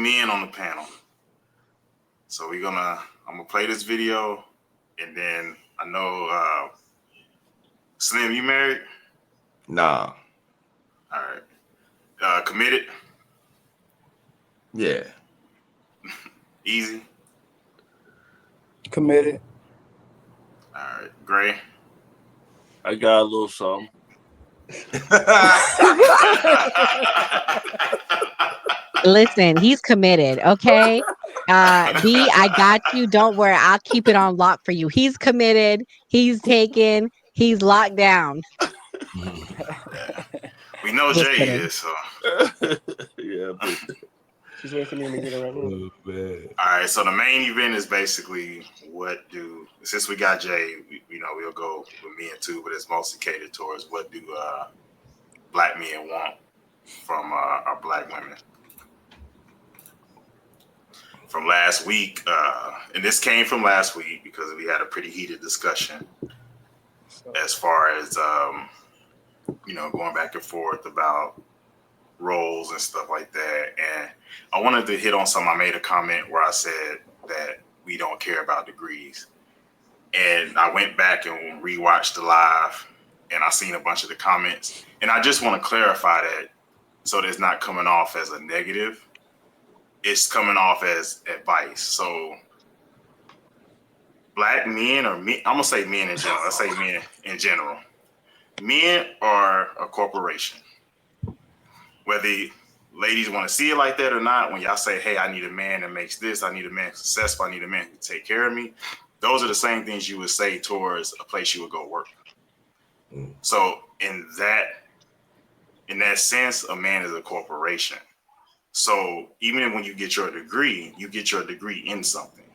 men on the panel. So I'm gonna play this video, and then I know Slim, you married? Nah. All right. Committed? Yeah. Easy? Committed. All right. Gray? I got a little something. Listen, he's committed, okay? B, I got you. Don't worry. I'll keep it on lock for you. He's committed. He's taken. He's locked down. We know Just Jay kidding. is, so. Yeah, but She's waiting for me to get it right now. Oh, man. All right, so the main event is basically since we got Jay, we'll go with men too, but it's mostly catered towards what do black men want from our black women. From last week, and this came from last week because we had a pretty heated discussion as far as going back and forth about roles and stuff like that. And I wanted to hit on something. I made a comment where I said that we don't care about degrees. And I went back and rewatched the live, and I seen a bunch of the comments. And I just want to clarify that so that it's not coming off as a negative. It's coming off as advice. So black men, or men, I'm going to say men in general. Let's say men in general. Men are a corporation. Whether ladies want to see it like that or not, when y'all say, hey, I need a man that makes this, I need a man successful, I need a man who can take care of me, those are the same things you would say towards a place you would go work. So in that sense, a man is a corporation. So even when you get your degree in something.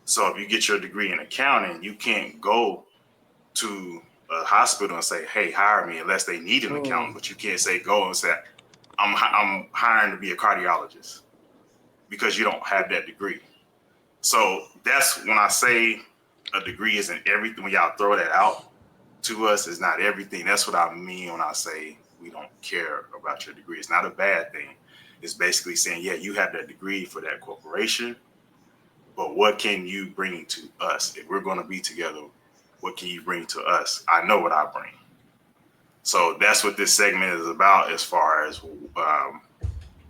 So if you get your degree in accounting, you can't go to a hospital and say, hey, hire me, unless they need an accountant. But you can't go and say, I'm hiring to be a cardiologist, because you don't have that degree. So that's when I say a degree isn't everything. When y'all throw that out to us, it's not everything. That's what I mean when I say we don't care about your degree. It's not a bad thing. It's basically saying, yeah, you have that degree for that corporation, but what can you bring to us? If we're going to be together, what can you bring to us? I know what I bring. So that's what this segment is about, as far as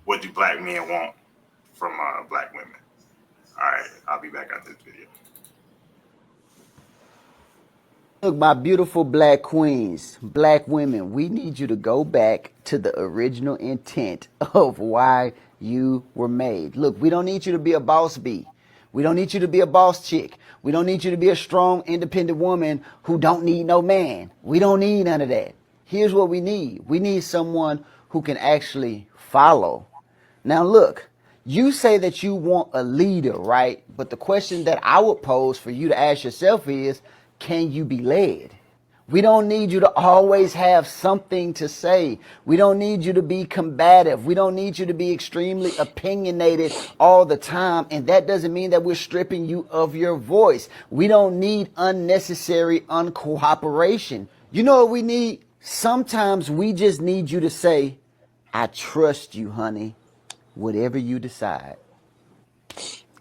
what do black men want from black women. All right, I'll be back after this video. Look, my beautiful black queens, black women, we need you to go back to the original intent of why you were made. Look, we don't need you to be a boss bee. We don't need you to be a boss chick. We don't need you to be a strong, independent woman who don't need no man. We don't need none of that. Here's what we need. We need someone who can actually follow. Now, look, you say that you want a leader, right? But the question that I would pose for you to ask yourself is, can you be led? We don't need you to always have something to say. We don't need you to be combative. We don't need you to be extremely opinionated all the time. And that doesn't mean that we're stripping you of your voice. We don't need unnecessary uncooperation. You know what we need? Sometimes we just need you to say, I trust you, honey, whatever you decide.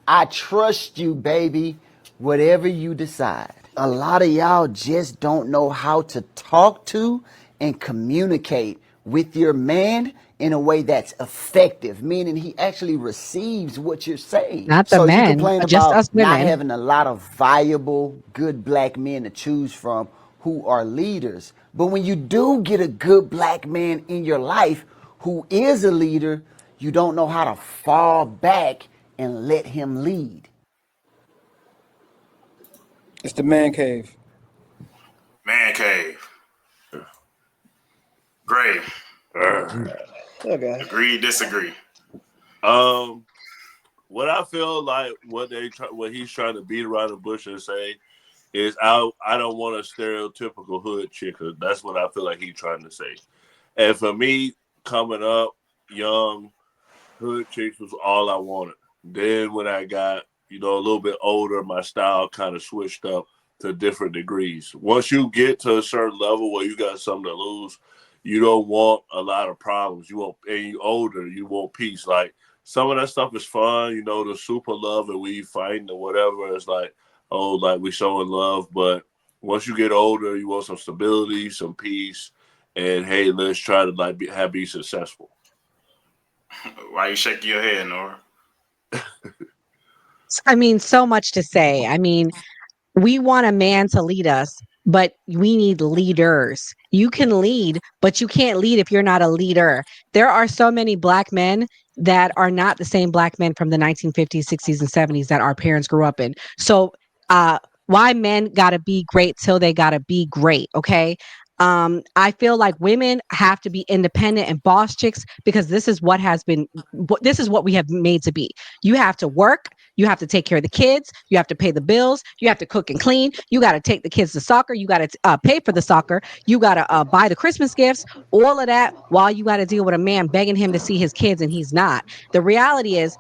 I trust you, baby, whatever you decide. A lot of y'all just don't know how to talk to and communicate with your man in a way that's effective, meaning he actually receives what you're saying. Not the so men, you complain just about us not women. having a lot of viable, good black men to choose from who are leaders. But when you do get a good black man in your life who is a leader, you don't know how to fall back and let him lead. It's the man cave. Man cave. Gray. Okay. Agree, disagree. What I feel like what he's trying to beat around the bush and say is I don't want a stereotypical hood chick. That's what I feel like he's trying to say. And for me, coming up young, hood chicks was all I wanted. Then when I got a little bit older, my style kind of switched up to different degrees. Once you get to a certain level where you got something to lose, you don't want a lot of problems. And you older, you want peace. Like some of that stuff is fun, you know, the super love and we fighting or whatever. It's like, oh, like we showing love. But once you get older, you want some stability, some peace, and hey, let's try to like be successful. Why you shaking your head, Nora? I mean, so much to say. I mean, we want a man to lead us, but we need leaders. You can lead, but you can't lead if you're not a leader. There are so many black men that are not the same black men from the 1950s, 60s, and 70s that our parents grew up in. So, why men gotta be great till they gotta be great, okay? I feel like women have to be independent and boss chicks because this is what has been, this is what we have made to be. You have to work, you have to take care of the kids, you have to pay the bills, you have to cook and clean, you got to take the kids to soccer, you got to pay for the soccer, you got to buy the Christmas gifts, all of that while you got to deal with a man begging him to see his kids and he's not. The reality is,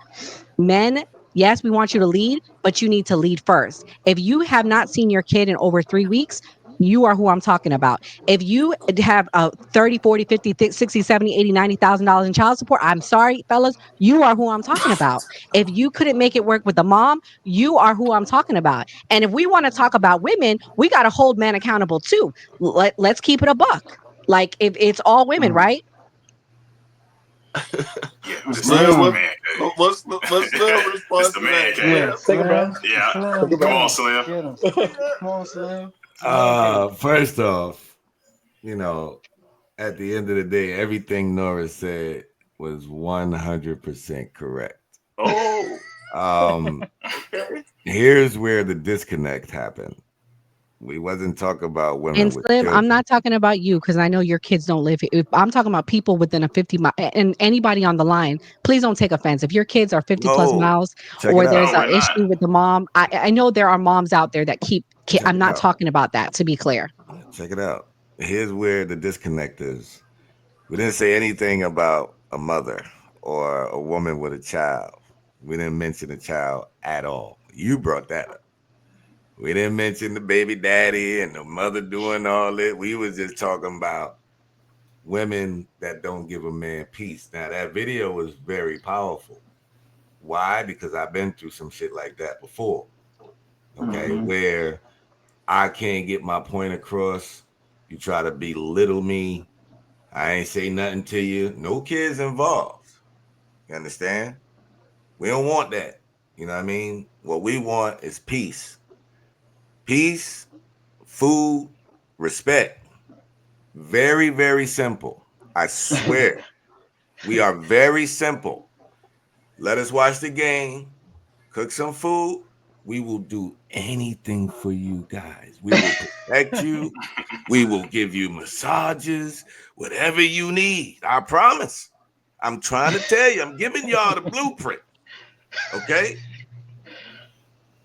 men, yes, we want you to lead, but you need to lead first. If you have not seen your kid in over 3 weeks, you are who I'm talking about. If you have 30, 40, 50, 60, 70, 80, $90,000 in child support, I'm sorry, fellas, you are who I'm talking about. If you couldn't make it work with the mom, you are who I'm talking about. And if we want to talk about women, we got to hold men accountable too. Let's keep it a buck. Like if it's all women, right? Yeah, this Slim, is the Man, man cave. what's Slim It's response the to man that? cave. Yeah, take it, bro. Yeah, Take it, come bro. on, Slim. get him. Come on, Slim. First off, you know, at the end of the day, everything Nora said was 100% correct. Oh, okay. Here's where the disconnect happened. We wasn't talking about women And with Slim, I'm children. not talking about you because I know your kids don't live here. I'm talking about people within a 50 mile and anybody on the line. Please don't take offense. If your kids are 50 plus No, miles check or it there's out. No, an we're not. issue with the mom, I know there are moms out there that keep. Check I'm it not out. talking about that. To be clear, Check it out. Here's where the disconnect is. We didn't say anything about a mother or a woman with a child. We didn't mention a child at all. You brought that up. We didn't mention the baby daddy and the mother doing all it. We was just talking about women that don't give a man peace. Now that video was very powerful. Why? Because I've been through some shit like that before. Okay, where I can't get my point across. You try to belittle me. I ain't say nothing to you. No kids involved. You understand? We don't want that. You know what I mean? What we want is peace. Peace, food, respect. Very, very simple. I swear. We are very simple. Let us watch the game, cook some food. We will do anything for you guys. We will protect you. We will give you massages, whatever you need. I promise. I'm trying to tell you, I'm giving y'all the blueprint. Okay?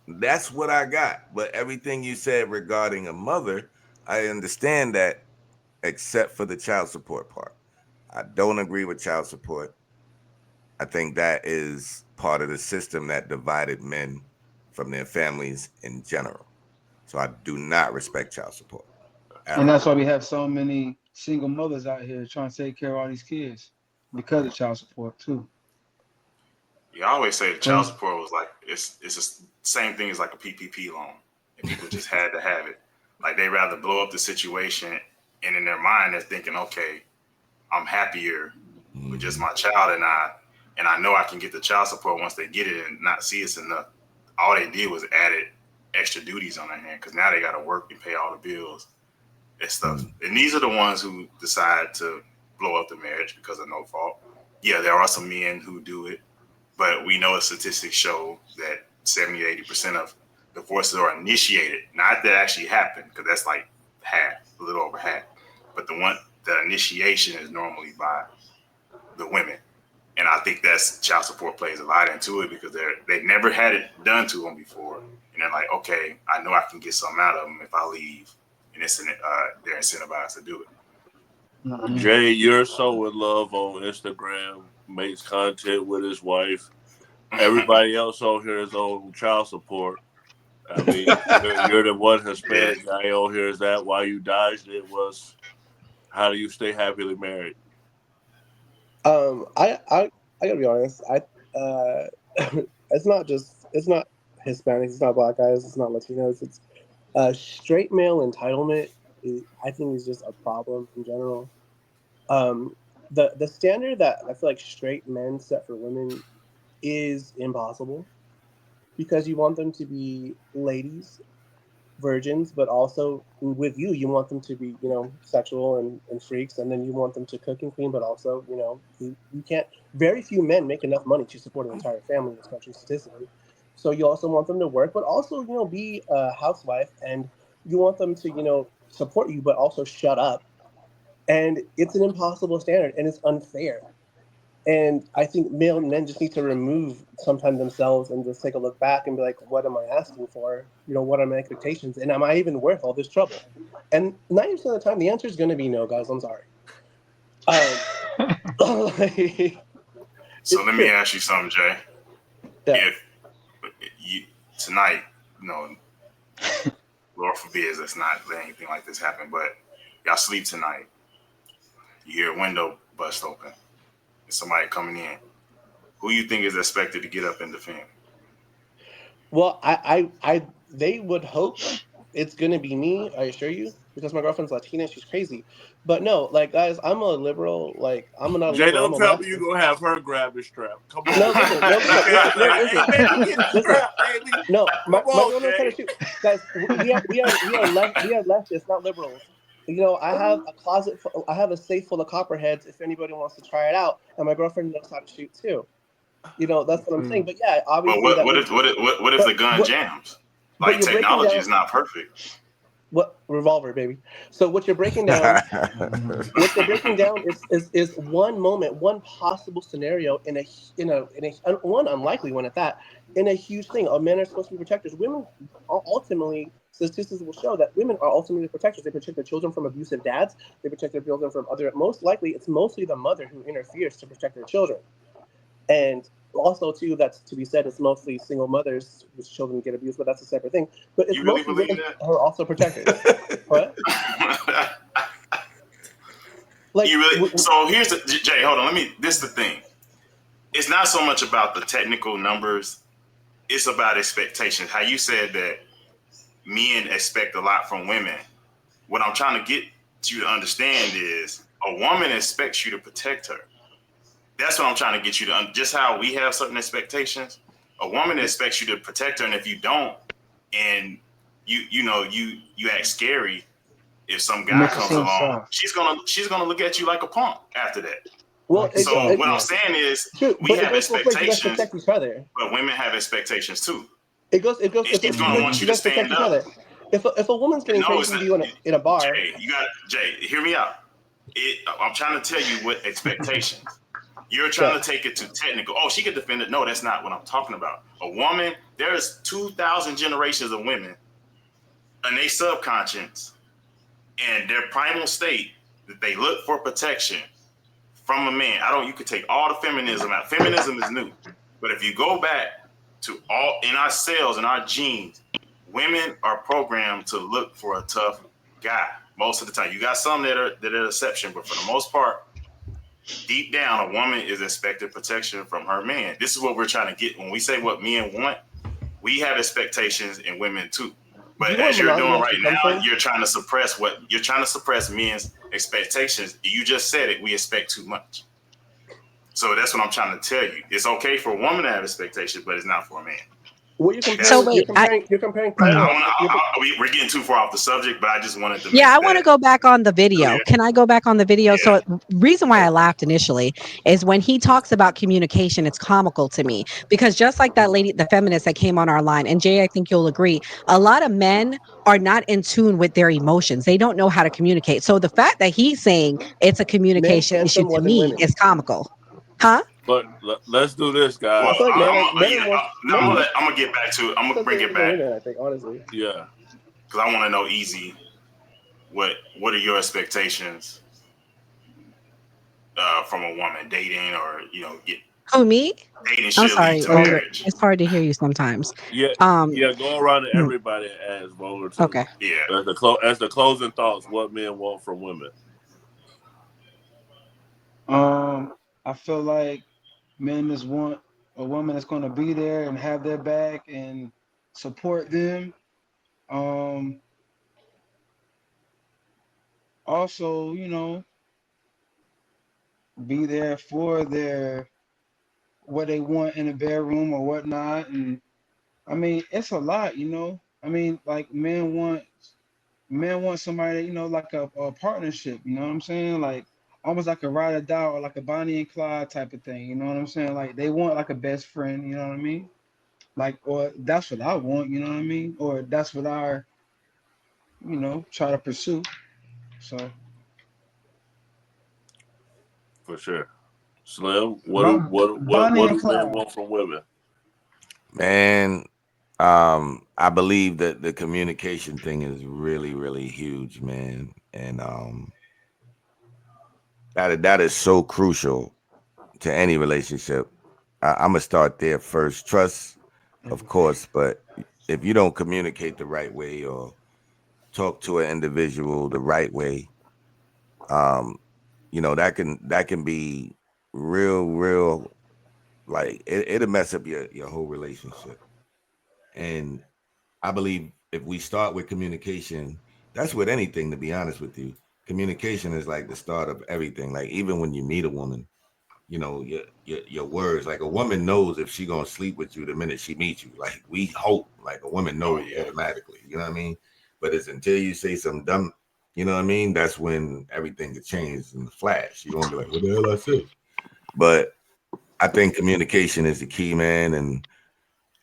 That's what I got. But everything you said regarding a mother, I understand that except for the child support part. I don't agree with child support. I think that is part of the system that divided men from their families in general. So I do not respect child support. And that's why we have so many single mothers out here trying to take care of all these kids because of child support too. You always say the child Crazy. support was like it's the same thing as like a PPP loan, and people just had to have it. Like they rather blow up the situation, and in their mind they're thinking, okay, I'm happier with just my child and I know I can get the child support once they get it and not see it's enough. All they did was added extra duties on their hand because now they got to work and pay all the bills and stuff. And these are the ones who decide to blow up the marriage because of no fault. Yeah, there are some men who do it, but we know the statistics show that 70 to 80% of divorces are initiated, not that actually happen, because that's like half, a little over half. But the initiation is normally by the women. And I think that's child support plays a lot into it because they've never had it done to them before. And they're like, okay, I know I can get something out of them if I leave. And they're incentivized to do it. Jay, you're so in love on Instagram, makes content with his wife. Everybody else on here is on child support. I mean, you're the one Hispanic guy on here. Is that why you dodged it? Was how do you stay happily married? I gotta be honest. it's not Hispanics, it's not Black guys, it's not Latinos. It's straight male entitlement. I think is just a problem in general. The standard that I feel like straight men set for women is impossible because you want them to be ladies, virgins, but also with you want them to be, sexual and freaks, and then you want them to cook and clean, but also, you can't. Very few men make enough money to support an entire family in this country statistically. So you also want them to work, but also, be a housewife, and you want them to, support you, but also shut up. And it's an impossible standard, and it's unfair. And I think male men just need to remove sometimes themselves and just take a look back and be like, what am I asking for? What are my expectations? And am I even worth all this trouble? And 90% of the time, the answer is going to be no, guys. I'm sorry. So let me ask you something, Jay. Yeah. If you tonight, Lord forbid, let's not let anything like this happen, but y'all sleep tonight. You hear a window bust open. Somebody coming in, who you think is expected to get up and defend? Well, they would hope it's gonna be me. I assure you, because my girlfriend's Latina, she's crazy. But no, like guys, I'm a liberal. Like I'm not a Jay, liberal. don't I'm a tell me leftist. you're gonna have her grab the strap. Come on. No, listen, Hey, baby, get the strap, baby. No, my Come on, girl knows how to Jay. shoot. Guys, we are leftists, not liberals. I have a closet. I have a safe full of copperheads. If anybody wants to try it out, and my girlfriend knows how to shoot too. That's what I'm saying. But yeah, But obviously what if the gun jams? Like you're breaking technology down. is not perfect. What revolver, baby? So what you're breaking down, is one moment, one possible scenario in a one unlikely one at that, in a huge thing. Men are supposed to be protectors. Women are ultimately, statistics will show that women are ultimately protectors. They protect their children from abusive dads. They protect their children from other. Most likely, it's mostly the mother who interferes to protect their children. And also, too, that's to be said, it's mostly single mothers whose children get abused, but that's a separate thing. But it's You really mostly believe women that? who are also protectors. What? Like, You really? So here's Jay. Hold on. This is the thing. It's not so much about the technical numbers. It's about expectations. How you said that men expect a lot from women. What I'm trying to get you to understand is a woman expects you to protect her. That's what I'm trying to get you to just how we have certain expectations. A woman expects you to protect her, and if you don't, and you act scary, if some guy Makes it comes seem along, soft. she's gonna look at you like a punk after that. well, Like So what I'm yeah. saying is true, we but it have goes both ways. You guys expectations, protect each other. but women have expectations too. It goes. And It's she's two gonna ways. want You you to guys protect stand each up. other. If a woman's getting No, crazy it's with not. you in a bar, Jay, hear me out. I'm trying to tell you what expectations. You're yeah. trying to take it to technical. Oh, she could defend it. No, that's not what I'm talking about. A woman, there's 2,000 generations of women, and they subconscious, and their primal state that they look for protection from a man. You could take all the feminism out. Feminism is new. But if you go back to all in our cells and our genes, women are programmed to look for a tough guy most of the time. You got some that are exception, but for the most part, deep down, a woman is expected protection from her man. This is what we're trying to get. When we say what men want, we have expectations in women too. But You know where as you're doing monogamy right actually comes now, from? you're trying to suppress men's expectations. You just said it. We expect too much. So that's what I'm trying to tell you. It's okay for a woman to have expectations, but it's not for a man. What you're So comparing, wait, you're comparing Right. primal. We're getting too far off the subject, but I just wanted to yeah, make I want to that go back on the video. clear. Can I go back on the video? Yeah. So reason why I laughed initially is when he talks about communication, it's comical to me because just like that lady, the feminist that came on our line, and Jay, I think you'll agree, a lot of men are not in tune with their emotions. They don't know how to communicate. So the fact that he's saying it's a Men communication answer issue more to than me women. is comical. Huh? But let's do this, Well, I guys. feel like I'm gonna get back to it. I'm gonna bring it than back women. I think honestly. Yeah. because I want to know easy. What are your expectations from a woman dating or get Who, me? dating I'm should lead sorry. to Okay. marriage? It's hard to hear you sometimes. Yeah. Um, Yeah. Go around to mm, everybody as vulnerable too. okay. Yeah. As the closing thoughts, what men want from women. I feel like men just want a woman that's going to be there and have their back and support them. Um, Also, be there for their what they want in the bedroom or whatnot. And I mean, it's a lot. I mean, like men want somebody, like a partnership, you know what I'm saying? Like almost like a ride or die or like a Bonnie and Clyde type of thing, you know what I'm saying? Like they want like a best friend, you know what I mean? Like, or that's what I want, you know what I mean? Or that's what I, try to pursue. So For sure. Slim, Bonnie what and do men Clyde. want from women? Man, I believe that the communication thing is really, really huge, man. And that is so crucial to any relationship. I'm gonna start there first. Trust, of course, but if you don't communicate the right way or talk to an individual the right way, um, that can be real, like it'll mess up your whole relationship. And I believe if we start with communication, that's with anything, to be honest with you. Communication is like the start of everything. Like even when you meet a woman, your words. Like a woman knows if she gonna sleep with you the minute she meets you. Like we hope, like a woman Oh knows yeah. automatically. You know what I mean? But it's until you say something dumb, you know what I mean? That's when everything could change in the flash. You're gonna be like, what the hell I said? But I think communication is the key, man. And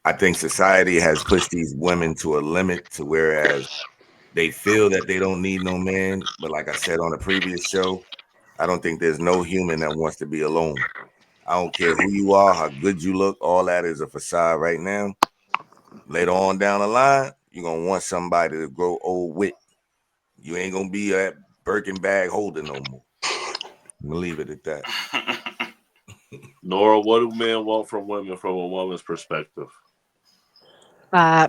I think society has pushed these women to a limit to whereas they feel that they don't need no man. But like I said on a previous show, I don't think there's no human that wants to be alone. I don't care who you are, how good you look, all that is a facade right now. Later on down the line, you're gonna want somebody to grow old with. You ain't gonna be that Birkin bag holder no more. I'm gonna leave it at that. Nora, what do men want from women from a woman's perspective?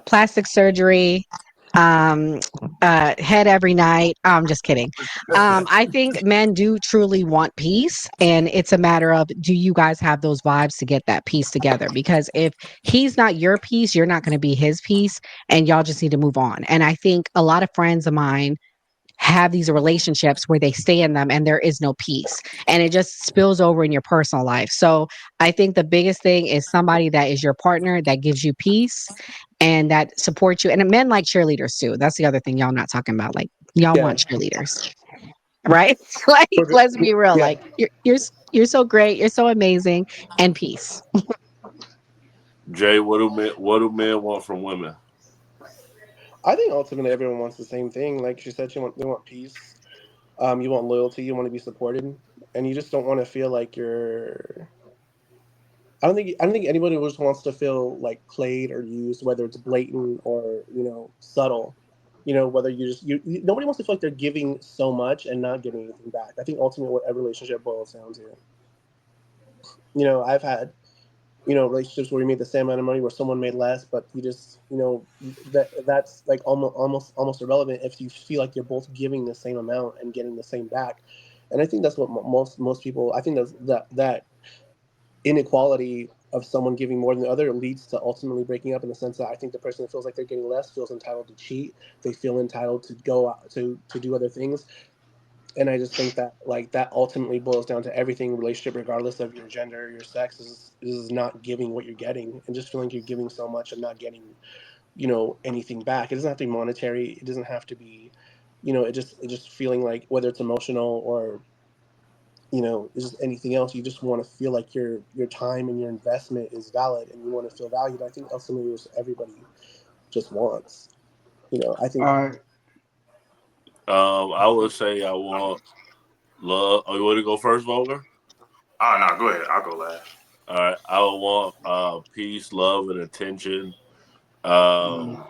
Plastic surgery, um, head every night. I'm just kidding. I think men do truly want peace, and it's a matter of do you guys have those vibes to get that peace together? Because if he's not your peace, you're not going to be his peace, and y'all just need to move on. And I think a lot of friends of mine have these relationships where they stay in them and there is no peace and it just spills over in your personal life. So I think the biggest thing is somebody that is your partner that gives you peace and that supports you. And men like cheerleaders too. That's the other thing y'all not talking about. Like y'all Yeah. want cheerleaders, right? Like For- let's be real. Yeah. Like you're so great, you're so amazing, and peace. Jay, what do men want from women? I think ultimately everyone wants the same thing. Like she said, they want peace. You want loyalty. You want to be supported, and you just don't want to feel like you're. I don't think anybody just wants to feel like played or used, whether it's blatant or subtle. Whether nobody wants to feel like they're giving so much and not getting anything back. I think ultimately what every relationship boils down to. I've had relationships where we made the same amount of money where someone made less, but you just that's like almost irrelevant if you feel like you're both giving the same amount and getting the same back. And I think that's what most people. I think that inequality of someone giving more than the other leads to ultimately breaking up, in the sense that I think the person that feels like they're getting less feels entitled to cheat. They feel entitled to go out to do other things. And I just think that like that ultimately boils down to everything relationship, regardless of your gender, your sex, is not giving what you're getting, and just feeling like you're giving so much and not getting anything back. It doesn't have to be monetary. It doesn't have to be it just feeling like, whether it's emotional or it's just anything else. You just want to feel like your time and your investment is valid, and you want to feel valued. I think ultimately what everybody just wants. I think. All right. I would say I want love. Oh, you want to go first, Volker? Oh no, go ahead. I'll go last. All right. I would want peace, love, and attention. Mm.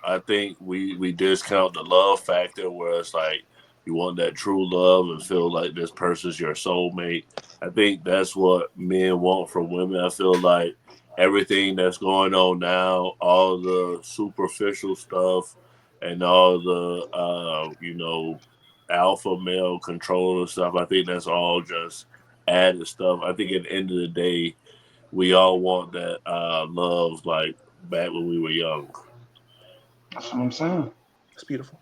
I think we discount the love factor where it's like you want that true love and feel like this person's your soulmate. I think that's what men want from women. I feel like everything that's going on now, all the superficial stuff and all the alpha male control and stuff, I think that's all just added stuff. I think at the end of the day, we all want that love like back when we were young. That's what I'm saying. It's beautiful.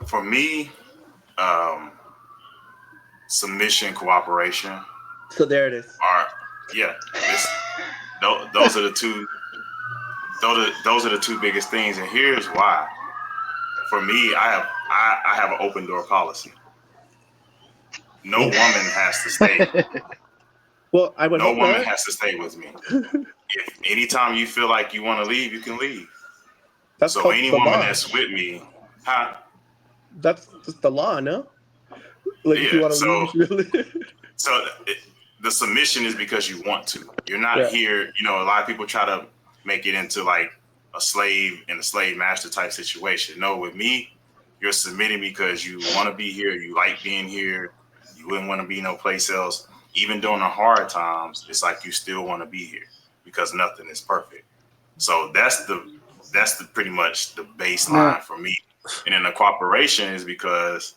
For me, submission, cooperation So there it is. are those are the two. Those are the two biggest things, and here's why. For me, I have an open door policy. No woman has to stay. Well, I would No hope woman not. has to stay with me. If anytime you feel like you want to leave, you can leave. That's So called any the woman law. that's with me, That's just the law, no? Like if you want to leave, you should leave. So the submission is because you want to. You're not here. You know, a lot of people try to make it into like a slave and a slave master type situation. No, with me, you're submitting because you want to be here. You like being here. You wouldn't want to be no place else. Even during the hard times, it's like you still want to be here because nothing is perfect. So that's the pretty much the baseline for me. And then the cooperation is because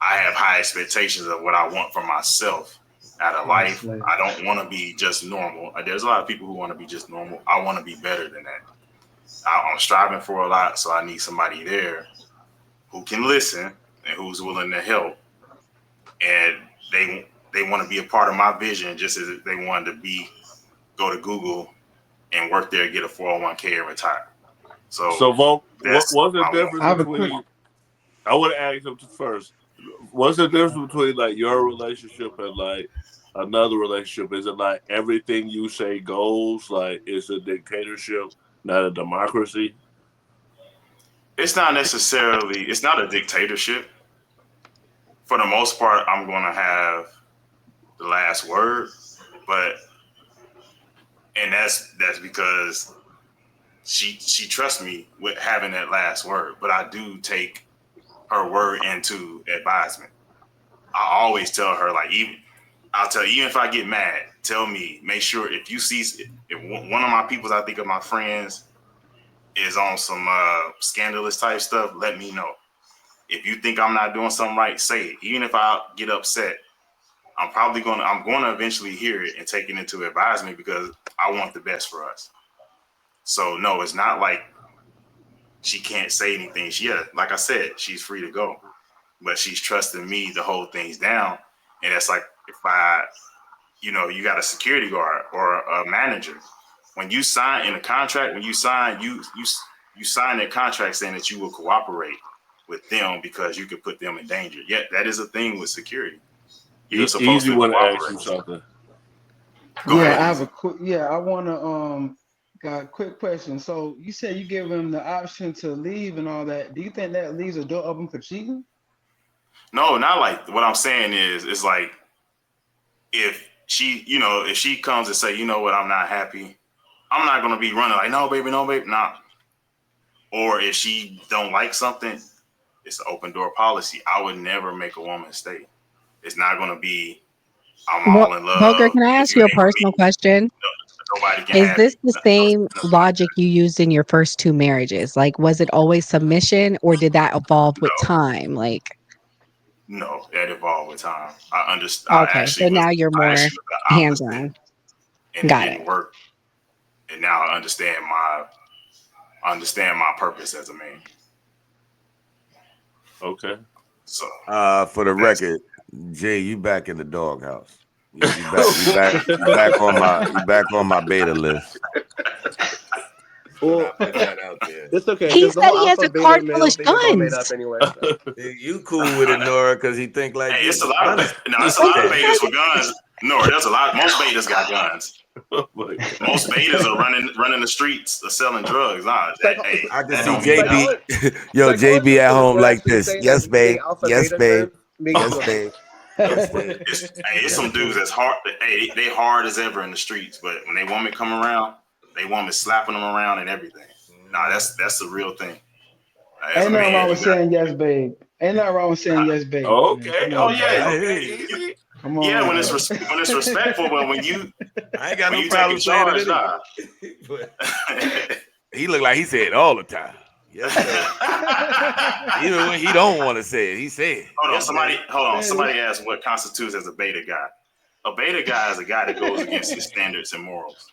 I have high expectations of what I want for myself out of life. I don't want to be just normal. There's a lot of people who want to be just normal. I want to be better than that. I'm striving for a lot, so I need somebody there who can listen and who's willing to help. And they want to be a part of my vision, just as they wanted to go to Google and work there, get a 401k and retire. So Volk, what's the difference between? I want to ask him first. What's the difference between like your relationship and like another relationship? Is it like everything you say goes? Like it's a dictatorship, not a democracy? It's not a dictatorship. For the most part, I'm going to have the last word, and that's because she trusts me with having that last word. But I do take her word into advisement. I always tell her, like, even if I get mad, tell me, make sure if one of my people, I think of my friends, is on some scandalous type stuff, let me know. If you think I'm not doing something right, say it. Even if I get upset, I'm going to eventually hear it and take it into advisement because I want the best for us. So no, it's not like she can't say anything. Like I said, she's free to go, but she's trusting me to hold things down. And it's like, if you got a security guard or a manager, when you sign in a contract, you sign that contract saying that you will cooperate with them because you could put them in danger. Yeah, that is a thing with security. You're supposed to want to cooperate. ask you something. Go ahead. I have a quick. Yeah, I want to got a quick question. So you said you give him the option to leave and all that. Do you think that leaves a door open for cheating? No, not like. What I'm saying is, it's like if she comes and say, you know what, I'm not happy, I'm not gonna be running like, no, baby, nah. Or if she don't like something, it's an open door policy. I would never make a woman stay. It's not gonna be, I'm all in love. Volker, can I ask you a personal question? Nobody can Is have this you. the same logic you used in your first two marriages? Like, was it always submission or did that evolve with time? Like, no, that evolved with time. I understand. okay, so now you're more hands-on. And Got it didn't work. And now I understand my purpose as a man. Okay. So for the record, Jay, you back in the doghouse. You back on my beta list. Well, put that out there. It's okay. He said he has a card full of guns. Anyway, so. You cool with it, Nora, because he think like it's a lot of betas with guns. Nora, there's a lot. Most betas got guns. Most betas are running the streets or selling drugs. Nah, I can see JB. Yo, JB at home like this. Yes, babe. Yes, babe. Yes, babe. It's some dudes that's hard. They hard as ever in the streets, but when they woman come around, they woman slapping them around and everything. Nah, that's the real thing. Ain't nothing wrong with saying yes, babe. Ain't nothing wrong with saying yes, babe. Okay. Oh yeah. Easy. Come on. Yeah, when it's respectful, but when you, I ain't got no problem saying it. Nah. He look like he said it all the time. Yes, even when he don't want to say it, he said. Hold on. Somebody asked what constitutes as a beta guy. A beta guy is a guy that goes against his standards and morals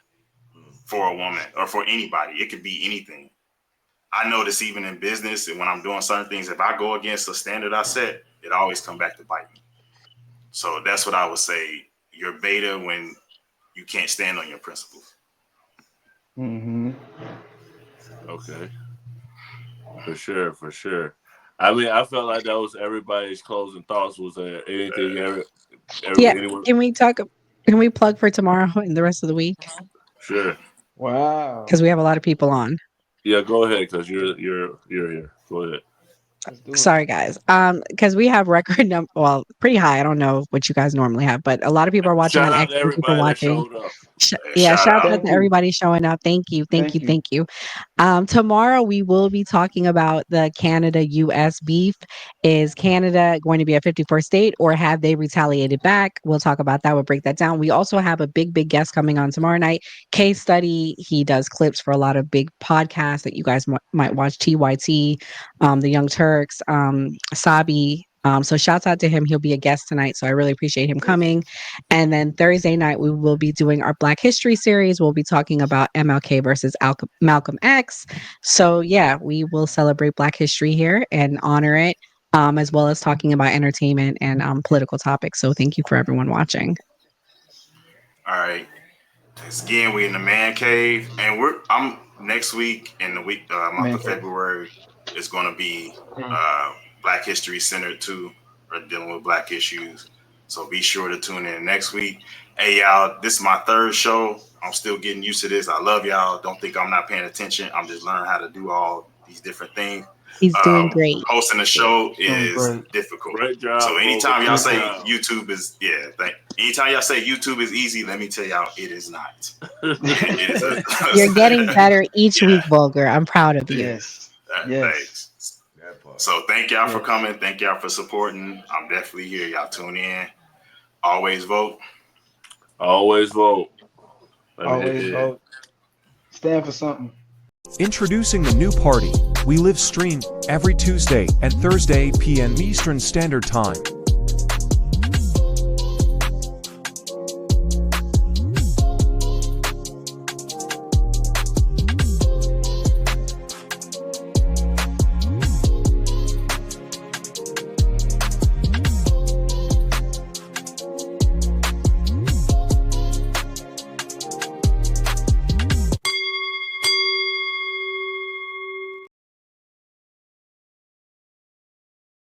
for a woman or for anybody. It could be anything. I notice even in business and when I'm doing certain things, if I go against a standard I set, it always come back to bite me. So that's what I would say. You're beta when you can't stand on your principles. Mm-hmm. Okay. For sure. I mean, I felt like that was everybody's closing thoughts. Was there anything Yeah. anyone? Can we plug for tomorrow and the rest of the week? Sure. Wow. Because we have a lot of people on. Yeah, go ahead, because you're here. Go ahead. Let's do it. Sorry, guys. Because we have record number, well, pretty high. I don't know what you guys normally have, but a lot of people are watching Shout on out X. to Thank you for everybody that watching. showed up. Yeah, shout out Thank to you. everybody showing up. Thank you. Tomorrow we will be talking about the Canada-US beef. Is Canada going to be a 54th state or have they retaliated back? We'll talk about that. We'll break that down. We also have a big guest coming on tomorrow night. Case study. He does clips for a lot of big podcasts that you guys might watch. TYT, the Young Turks, Sabi. So shouts out to him. He'll be a guest tonight. So I really appreciate him coming. And then Thursday night, we will be doing our Black History series. We'll be talking about MLK versus Malcolm X. So yeah, we will celebrate Black history here and honor it, as well as talking about entertainment and political topics. So thank you for everyone watching. All right. Again, we're in the man cave, and I'm next week in the month Man of cave. February. It's going to be Black History centered too, or dealing with Black issues. So be sure to tune in next week. Hey y'all, this is my third show. I'm still getting used to this. I love y'all. Don't think I'm not paying attention. I'm just learning how to do all these different things. He's doing great. Hosting a show Doing is great. difficult. Great job. So anytime y'all say job. YouTube is anytime y'all say YouTube is easy, let me tell y'all it is not. It is You're getting better each Yeah. week, Vulgar. I'm proud of you. Yes. Yes. Thanks. So thank y'all for coming. Thank y'all for supporting. I'm definitely here. Y'all tune in. Always vote. Always vote. Always vote. Stand for something. Introducing the new party. We live stream every Tuesday and Thursday p.m. Eastern Standard Time.